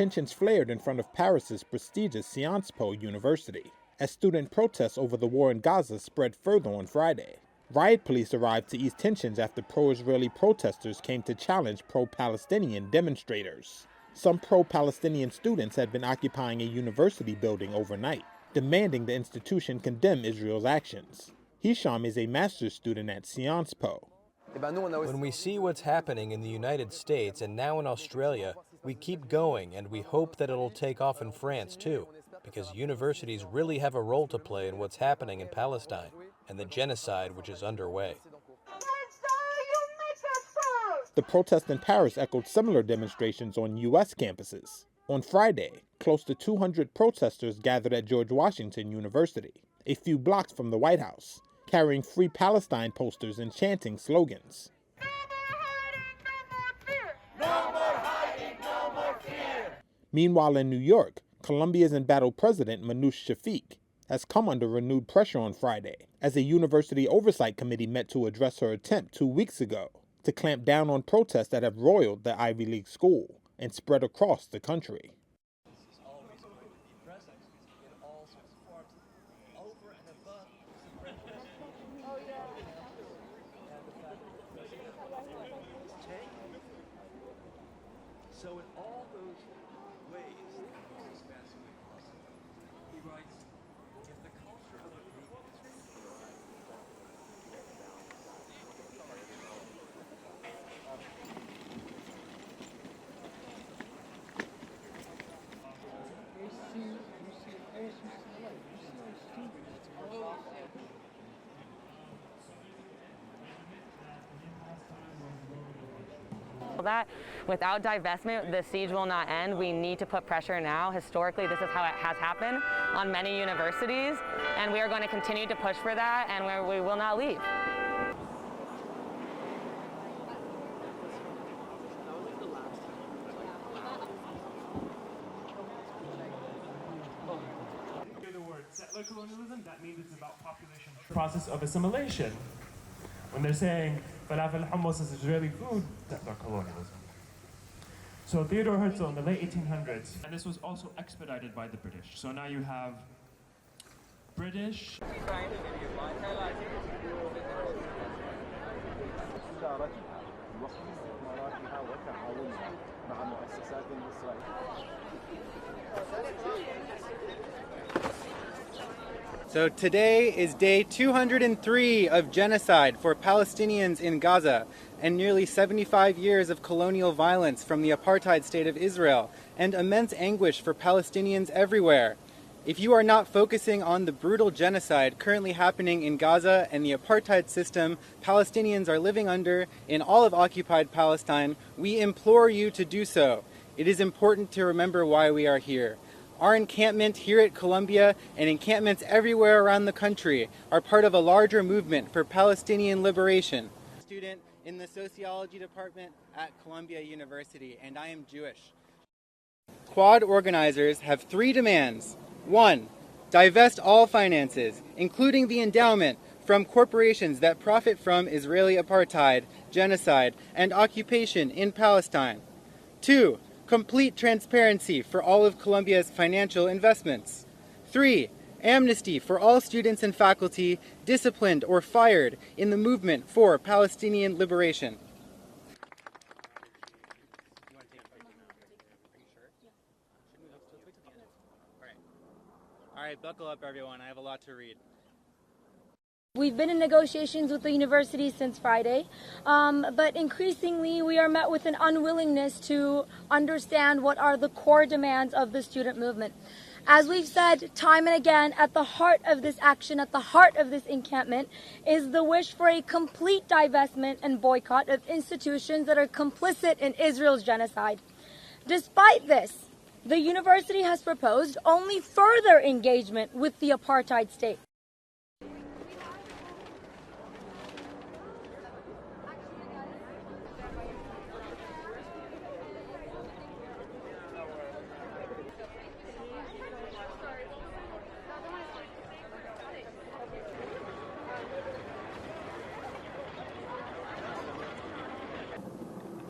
tensions flared in front of Paris's prestigious Sciences Po University, as student protests over the war in Gaza spread further on Friday. Riot police arrived to ease tensions after pro-Israeli protesters came to challenge pro-Palestinian demonstrators. Some pro-Palestinian students had been occupying a university building overnight, demanding the institution condemn Israel's actions. Hisham is a master's student at Sciences Po. When we see what's happening in the United States and now in Australia, we keep going and we hope that it'll take off in France too, because universities really have a role to play in what's happening in Palestine and the genocide which is underway. The protest in Paris echoed similar demonstrations on U.S. campuses. On Friday, close to 200 protesters gathered at George Washington University, a few blocks from the White House, carrying Free Palestine posters and chanting slogans. No more hiding, no more fear. Meanwhile, in New York, Columbia's embattled president, Manoush Shafiq, has come under renewed pressure on Friday, as a university oversight committee met to address her attempt 2 weeks ago to clamp down on protests that have roiled the Ivy League school and spread across the country. So in all those ways, he writes, if the culture of a group that without divestment, the siege will not end. We need to put pressure now. Historically, this is how it has happened on many universities, and we are going to continue to push for that, and we will not leave. The word settler colonialism, that means it's about population process of assimilation. When they're saying falafel hummus is Israeli food, settler colonialism. So Theodore Herzl in the late 1800s, and this was also expedited by the British. So now you have British. So today is day 203 of genocide for Palestinians in Gaza, and nearly 75 years of colonial violence from the apartheid state of Israel, and immense anguish for Palestinians everywhere. If you are not focusing on the brutal genocide currently happening in Gaza and the apartheid system Palestinians are living under in all of occupied Palestine, we implore you to do so. It is important to remember why we are here. Our encampment here at Columbia and encampments everywhere around the country are part of a larger movement for Palestinian liberation. Student in the sociology department at Columbia University, and I am Jewish. Quad organizers have 3 demands. 1. Divest all finances, including the endowment, from corporations that profit from Israeli apartheid, genocide, and occupation in Palestine. 2. Complete transparency for all of Columbia's financial investments. 3. Amnesty for all students and faculty disciplined or fired in the movement for Palestinian liberation. All right, buckle up everyone, I have a lot to read. We've been in negotiations with the university since Friday, but increasingly we are met with an unwillingness to understand what are the core demands of the student movement. As we've said time and again, at the heart of this action, at the heart of this encampment, is the wish for a complete divestment and boycott of institutions that are complicit in Israel's genocide. Despite this, the university has proposed only further engagement with the apartheid state.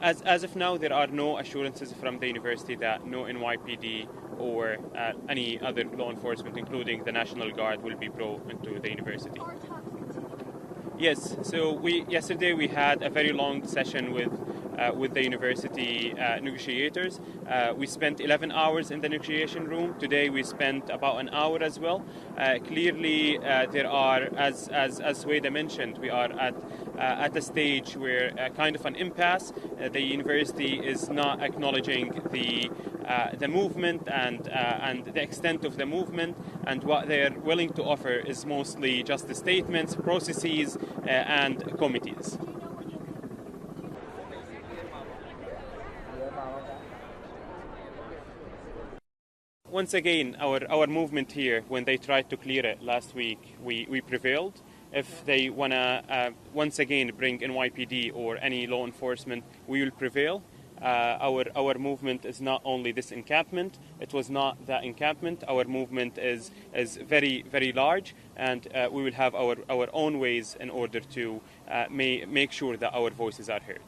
As of now, there are no assurances from the university that no NYPD or any other law enforcement, including the National Guard, will be brought into the university. Yes, so yesterday we had a very long session with the university negotiators. We spent 11 hours in the negotiation room. Today we spent about an hour as well. Clearly, there are, as Sweda mentioned, we are at a stage where kind of an impasse. The university is not acknowledging the movement and the extent of the movement, and what they're willing to offer is mostly just the statements, processes, and committees. Once again, our movement here, when they tried to clear it last week, we prevailed. If they want to once again bring NYPD or any law enforcement, we will prevail. Our movement is not only this encampment, it was not that encampment. Our movement is very, very large, and we will have our own ways in order to make sure that our voices are heard.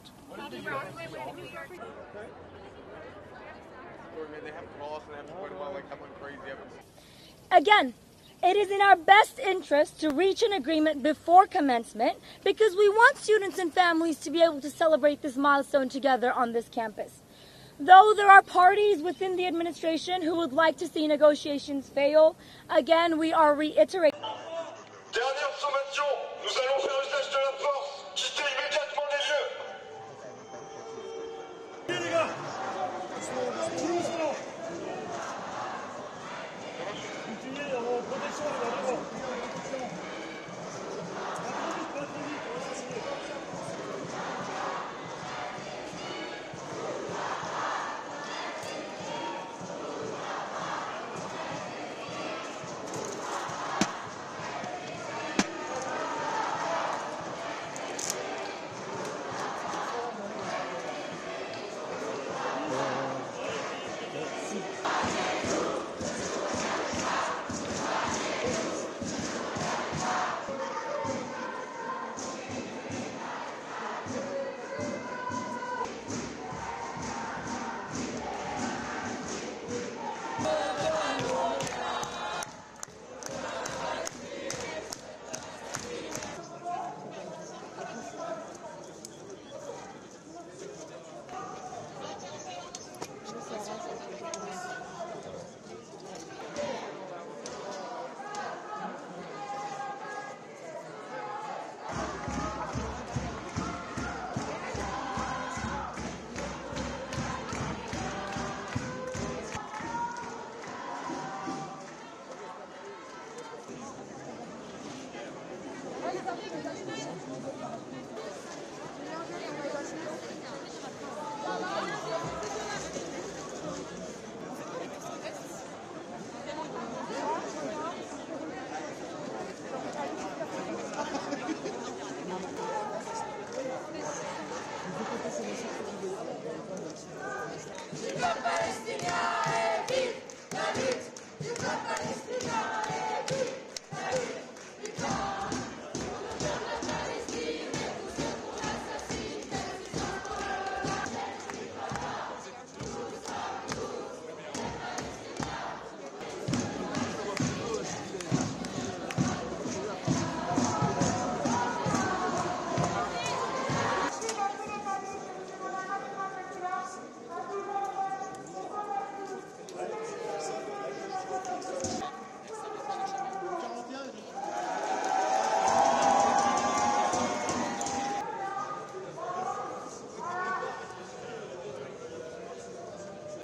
Again, it is in our best interest to reach an agreement before commencement because we want students and families to be able to celebrate this milestone together on this campus. Though there are parties within the administration who would like to see negotiations fail, again, we are reiterating. Dernière sommation, nous allons faire usage de la force. Quittez immédiatement les lieux. Les gars, continuez en protection les gars. Pro-Palestinian!